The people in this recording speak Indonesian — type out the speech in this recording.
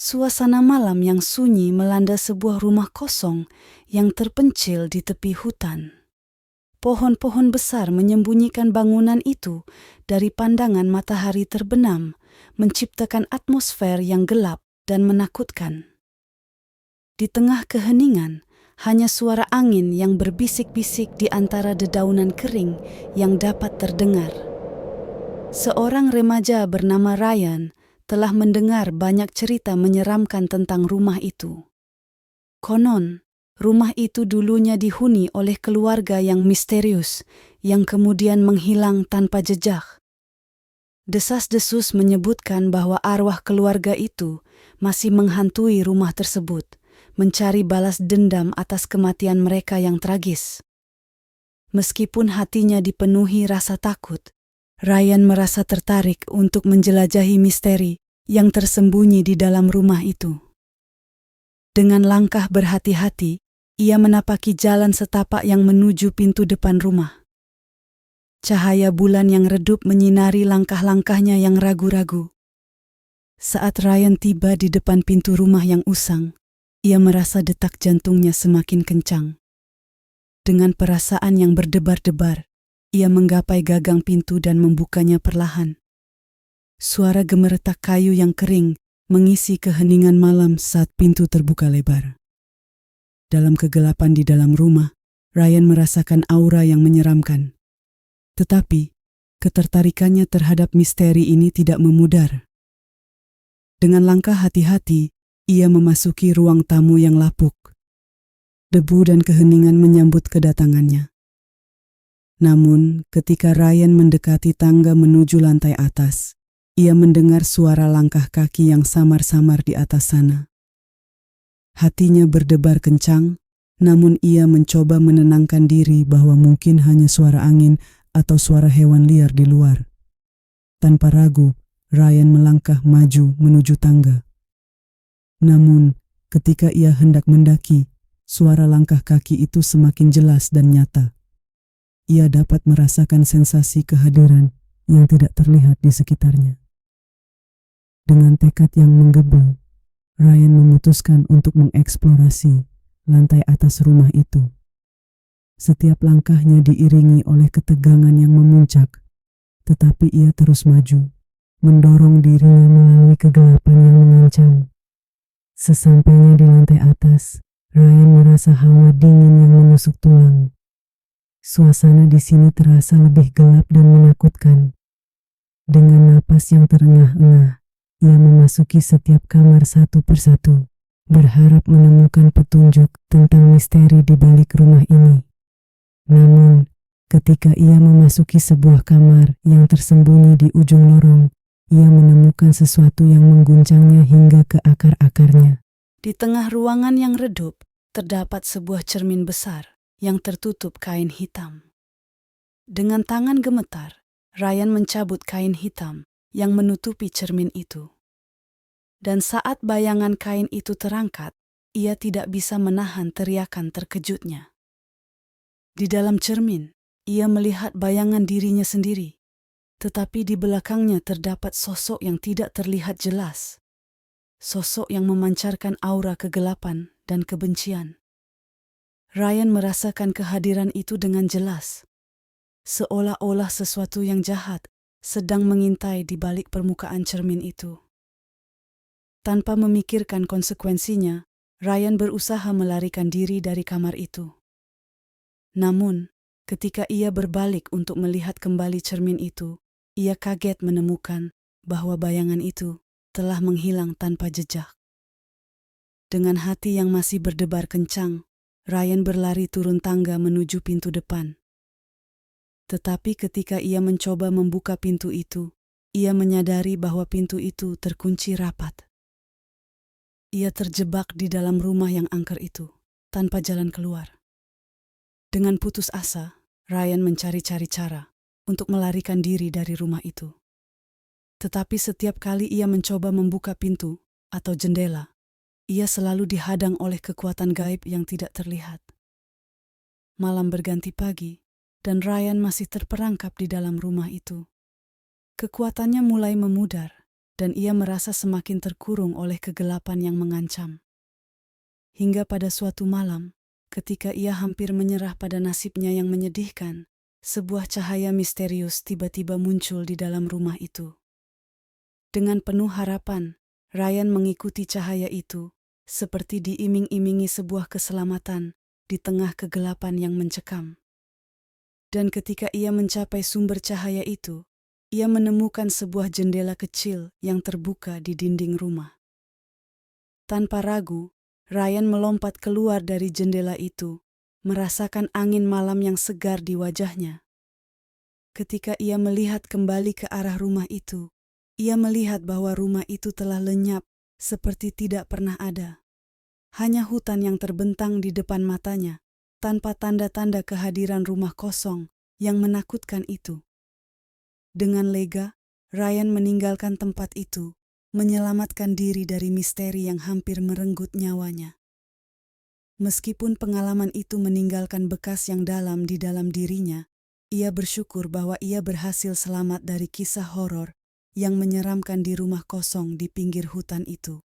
Suasana malam yang sunyi melanda sebuah rumah kosong yang terpencil di tepi hutan. Pohon-pohon besar menyembunyikan bangunan itu dari pandangan matahari terbenam, menciptakan atmosfer yang gelap dan menakutkan. Di tengah keheningan, hanya suara angin yang berbisik-bisik di antara dedaunan kering yang dapat terdengar. Seorang remaja bernama Ryan telah mendengar banyak cerita menyeramkan tentang rumah itu. Konon, rumah itu dulunya dihuni oleh keluarga yang misterius, yang kemudian menghilang tanpa jejak. Desas-desus menyebutkan bahwa arwah keluarga itu masih menghantui rumah tersebut, mencari balas dendam atas kematian mereka yang tragis. Meskipun hatinya dipenuhi rasa takut, Ryan merasa tertarik untuk menjelajahi misteri yang tersembunyi di dalam rumah itu. Dengan langkah berhati-hati, ia menapaki jalan setapak yang menuju pintu depan rumah. Cahaya bulan yang redup menyinari langkah-langkahnya yang ragu-ragu. Saat Ryan tiba di depan pintu rumah yang usang, ia merasa detak jantungnya semakin kencang. Dengan perasaan yang berdebar-debar, ia menggapai gagang pintu dan membukanya perlahan. Suara gemeretak kayu yang kering mengisi keheningan malam saat pintu terbuka lebar. Dalam kegelapan di dalam rumah, Ryan merasakan aura yang menyeramkan. Tetapi, ketertarikannya terhadap misteri ini tidak memudar. Dengan langkah hati-hati, ia memasuki ruang tamu yang lapuk. Debu dan keheningan menyambut kedatangannya. Namun, ketika Ryan mendekati tangga menuju lantai atas, ia mendengar suara langkah kaki yang samar-samar di atas sana. Hatinya berdebar kencang, namun ia mencoba menenangkan diri bahwa mungkin hanya suara angin atau suara hewan liar di luar. Tanpa ragu, Ryan melangkah maju menuju tangga. Namun, ketika ia hendak mendaki, suara langkah kaki itu semakin jelas dan nyata. Ia dapat merasakan sensasi kehadiran yang tidak terlihat di sekitarnya. Dengan tekad yang menggebu, Ryan memutuskan untuk mengeksplorasi lantai atas rumah itu. Setiap langkahnya diiringi oleh ketegangan yang memuncak, tetapi ia terus maju, mendorong dirinya melalui kegelapan yang mengancam. Sesampainya di lantai atas, Ryan merasa hawa dingin yang menusuk tulang. Suasana di sini terasa lebih gelap dan menakutkan. Dengan napas yang terengah-engah, ia memasuki setiap kamar satu persatu, berharap menemukan petunjuk tentang misteri di balik rumah ini. Namun, ketika ia memasuki sebuah kamar yang tersembunyi di ujung lorong, ia menemukan sesuatu yang mengguncangnya hingga ke akar-akarnya. Di tengah ruangan yang redup, terdapat sebuah cermin besar yang tertutup kain hitam. Dengan tangan gemetar, Ryan mencabut kain hitam yang menutupi cermin itu. Dan saat bayangan kain itu terangkat, ia tidak bisa menahan teriakan terkejutnya. Di dalam cermin, ia melihat bayangan dirinya sendiri, tetapi di belakangnya terdapat sosok yang tidak terlihat jelas. Sosok yang memancarkan aura kegelapan dan kebencian. Ryan merasakan kehadiran itu dengan jelas, seolah-olah sesuatu yang jahat sedang mengintai di balik permukaan cermin itu. Tanpa memikirkan konsekuensinya, Ryan berusaha melarikan diri dari kamar itu. Namun, ketika ia berbalik untuk melihat kembali cermin itu, ia kaget menemukan bahwa bayangan itu telah menghilang tanpa jejak. Dengan hati yang masih berdebar kencang, Ryan berlari turun tangga menuju pintu depan. Tetapi ketika ia mencoba membuka pintu itu, ia menyadari bahwa pintu itu terkunci rapat. Ia terjebak di dalam rumah yang angker itu, tanpa jalan keluar. Dengan putus asa, Ryan mencari-cari cara untuk melarikan diri dari rumah itu. Tetapi setiap kali ia mencoba membuka pintu atau jendela, ia selalu dihadang oleh kekuatan gaib yang tidak terlihat. Malam berganti pagi, dan Ryan masih terperangkap di dalam rumah itu. Kekuatannya mulai memudar, dan ia merasa semakin terkurung oleh kegelapan yang mengancam. Hingga pada suatu malam, ketika ia hampir menyerah pada nasibnya yang menyedihkan, sebuah cahaya misterius tiba-tiba muncul di dalam rumah itu. Dengan penuh harapan, Ryan mengikuti cahaya itu, seperti diiming-imingi sebuah keselamatan di tengah kegelapan yang mencekam. Dan ketika ia mencapai sumber cahaya itu, ia menemukan sebuah jendela kecil yang terbuka di dinding rumah. Tanpa ragu, Ryan melompat keluar dari jendela itu, merasakan angin malam yang segar di wajahnya. Ketika ia melihat kembali ke arah rumah itu, ia melihat bahwa rumah itu telah lenyap seperti tidak pernah ada. Hanya hutan yang terbentang di depan matanya, tanpa tanda-tanda kehadiran rumah kosong yang menakutkan itu. Dengan lega, Ryan meninggalkan tempat itu, menyelamatkan diri dari misteri yang hampir merenggut nyawanya. Meskipun pengalaman itu meninggalkan bekas yang dalam di dalam dirinya, ia bersyukur bahwa ia berhasil selamat dari kisah horor yang menyeramkan di rumah kosong di pinggir hutan itu.